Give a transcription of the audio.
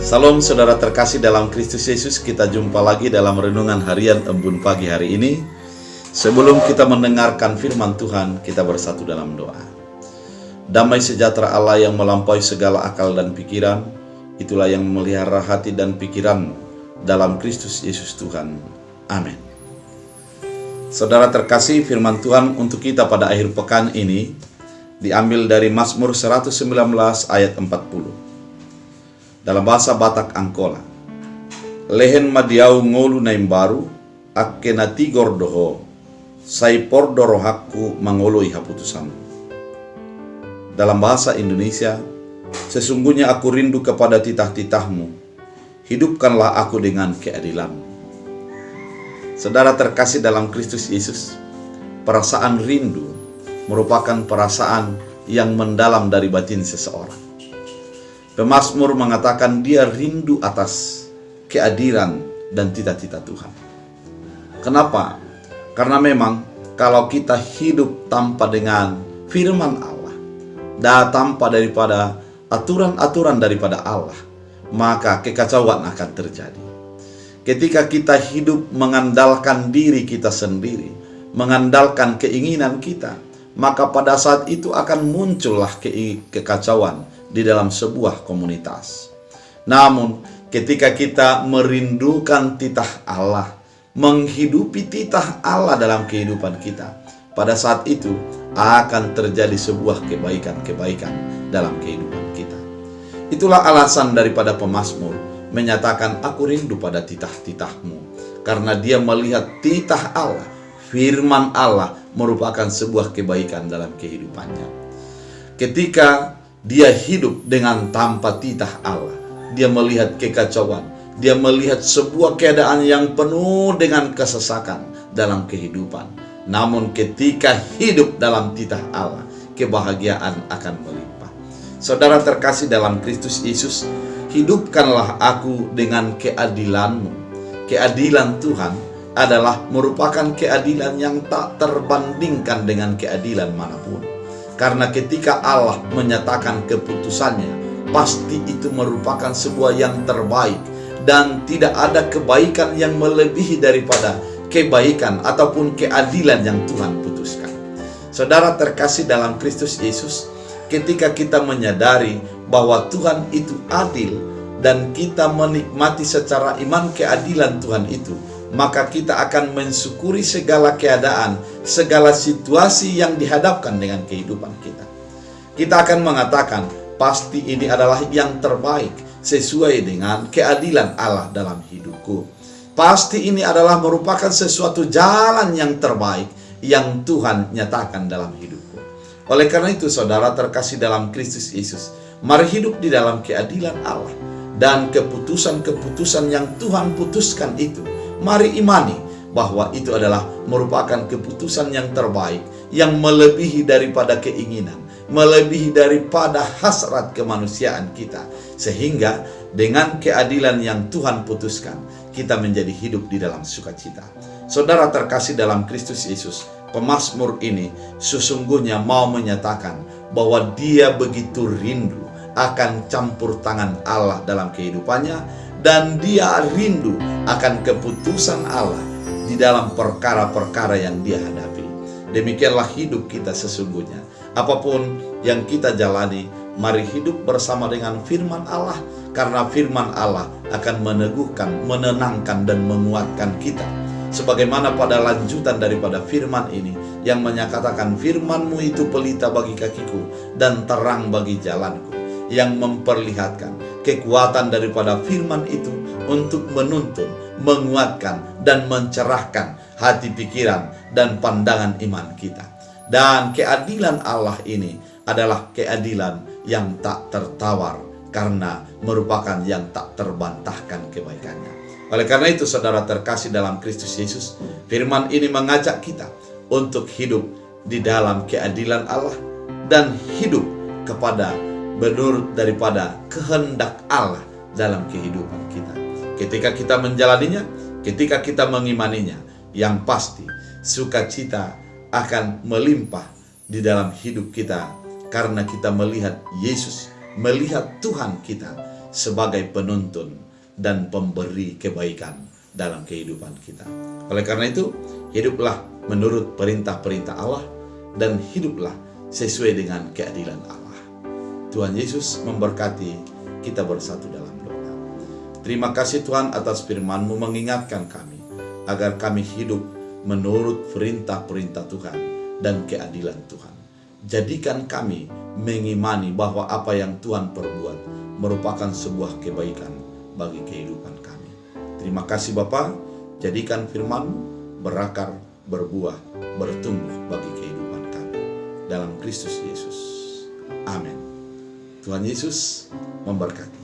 Salam saudara terkasih dalam Kristus Yesus, kita jumpa lagi dalam renungan harian Embun Pagi hari ini. Sebelum kita mendengarkan firman Tuhan, kita bersatu dalam doa. Damai sejahtera Allah yang melampaui segala akal dan pikiran, itulah yang memelihara hati dan pikiran dalam Kristus Yesus Tuhan. Amin. Saudara terkasih, firman Tuhan untuk kita pada akhir pekan ini diambil dari Mazmur 119 ayat 40. Dalam bahasa Batak Angkola. Lehen madiau ngolu naim baru, akkena tigor doho, sai pordoro hakku mangoloi haputusan. Dalam bahasa Indonesia, sesungguhnya aku rindu kepada titah-titahmu, hidupkanlah aku dengan keadilanmu. Saudara terkasih dalam Kristus Yesus, perasaan rindu merupakan perasaan yang mendalam dari batin seseorang. Pemazmur mengatakan dia rindu atas keadilan dan cita-cita Tuhan. Kenapa? Karena memang kalau kita hidup tanpa dengan firman Allah dan tanpa daripada aturan-aturan daripada Allah, maka kekacauan akan terjadi. Ketika kita hidup mengandalkan diri kita sendiri, mengandalkan keinginan kita, maka pada saat itu akan muncullah kekacauan di dalam sebuah komunitas. Namun ketika kita merindukan titah Allah, menghidupi titah Allah dalam kehidupan kita, pada saat itu akan terjadi sebuah kebaikan-kebaikan dalam kehidupan kita. Itulah alasan daripada pemazmur menyatakan aku rindu pada titah-titahmu, karena dia melihat titah Allah, firman Allah merupakan sebuah kebaikan dalam kehidupannya. Ketika dia hidup dengan tanpa titah Allah, dia melihat kekacauan, dia melihat sebuah keadaan yang penuh dengan kesesakan dalam kehidupan. Namun ketika hidup dalam titah Allah, kebahagiaan akan melimpah. Saudara terkasih dalam Kristus Yesus, hidupkanlah aku dengan keadilanmu. Keadilan Tuhan adalah merupakan keadilan yang tak terbandingkan dengan keadilan manapun. Karena ketika Allah menyatakan keputusannya, pasti itu merupakan sebuah yang terbaik. Dan tidak ada kebaikan yang melebihi daripada kebaikan ataupun keadilan yang Tuhan putuskan. Saudara terkasih dalam Kristus Yesus, ketika kita menyadari bahwa Tuhan itu adil dan kita menikmati secara iman keadilan Tuhan itu, maka kita akan mensyukuri segala keadaan, segala situasi yang dihadapkan dengan kehidupan kita. Kita akan mengatakan, pasti ini adalah yang terbaik sesuai dengan keadilan Allah dalam hidupku. Pasti ini adalah merupakan sesuatu jalan yang terbaik yang Tuhan nyatakan dalam hidupku. Oleh karena itu, saudara terkasih dalam Kristus Yesus, mari hidup di dalam keadilan Allah. Dan keputusan-keputusan yang Tuhan putuskan itu, mari imani bahwa itu adalah merupakan keputusan yang terbaik, yang melebihi daripada keinginan, melebihi daripada hasrat kemanusiaan kita. Sehingga dengan keadilan yang Tuhan putuskan, kita menjadi hidup di dalam sukacita. Saudara terkasih dalam Kristus Yesus, pemazmur ini sesungguhnya mau menyatakan bahwa dia begitu rindu akan campur tangan Allah dalam kehidupannya, dan dia rindu akan keputusan Allah di dalam perkara-perkara yang dia hadapi. Demikianlah hidup kita sesungguhnya. Apapun yang kita jalani, mari hidup bersama dengan firman Allah, karena firman Allah akan meneguhkan, menenangkan, dan menguatkan kita. Sebagaimana pada lanjutan daripada firman ini yang menyatakan, firman-Mu itu pelita bagi kakiku dan terang bagi jalanku, yang memperlihatkan kekuatan daripada firman itu untuk menuntun, menguatkan, dan mencerahkan hati pikiran dan pandangan iman kita. Dan keadilan Allah ini adalah keadilan yang tak tertawar, karena merupakan yang tak terbantahkan kebaikannya. Oleh karena itu, saudara terkasih dalam Kristus Yesus, firman ini mengajak kita untuk hidup di dalam keadilan Allah dan hidup kepada menurut daripada kehendak Allah dalam kehidupan kita. Ketika kita menjalaninya, ketika kita mengimaninya, yang pasti sukacita akan melimpah di dalam hidup kita, karena kita melihat Yesus, melihat Tuhan kita sebagai penuntun dan pemberi kebaikan dalam kehidupan kita. Oleh karena itu, hiduplah menurut perintah-perintah Allah dan hiduplah sesuai dengan keadilan Allah. Tuhan Yesus memberkati, kita bersatu dalam doa. Terima kasih Tuhan atas firman-Mu mengingatkan kami agar kami hidup menurut perintah-perintah Tuhan dan keadilan Tuhan. Jadikan kami mengimani bahwa apa yang Tuhan perbuat merupakan sebuah kebaikan bagi kehidupan kami. Terima kasih Bapa, jadikan firman-Mu berakar, berbuah, bertumbuh bagi kehidupan kami. Dalam Kristus Yesus. Amin. Tuhan Yesus memberkati.